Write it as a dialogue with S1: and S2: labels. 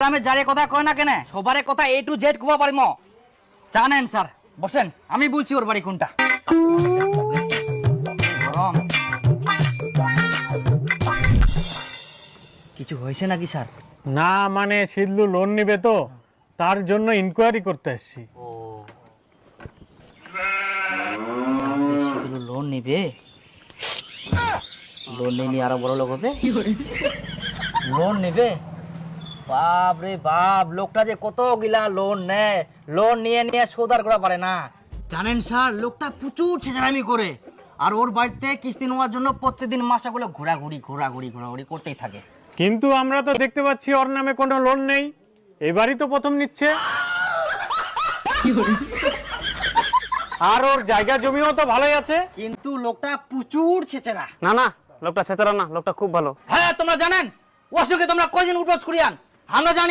S1: আমি যারে কথা কয় না কেন সবারে কথা A to Z কুবা পারিম জানেন স্যার বসেন আমি বলছি ওর বাড়ি কোনটা গরম কিছু হয়েছে নাকি স্যার
S2: না মানে সিদ্ধু লোন নিবে তো তার জন্য ইনকোয়ারি করতে আসছি।
S1: ও শুধু লোন নিবে লোন নিয়ে আরো বড় লোক হবে লোন নেবে বাপ রে বাপ লোকটা যে কত গিলা লোন নেয় লোন নিয়ে নিয়ে শোধার করা পারে না জানেন স্যার লোকটা প্রচুর ছেঁচারামি করে আর ওর বাড়িতে কিস্তি নেওয়ার জন্য প্রত্যেকদিন মাসগুলো ঘোরাঘুরি করতেই থাকে
S2: কিন্তু আমরা তো দেখতে পাচ্ছি ওর নামে কোনো লোন নেই, এবারই তো প্রথম নিচ্ছে। আর ওর জায়গা জমিও তো ভালোই আছে।
S1: কিন্তু লোকটা প্রচুর ছেঁচেরা
S3: না না লোকটা ছেচরা না, লোকটা খুব ভালো।
S1: হ্যাঁ তোমরা জানেন ওর সঙ্গে তোমরা কয়দিন উঠবাস করিয়ান আমরা জানি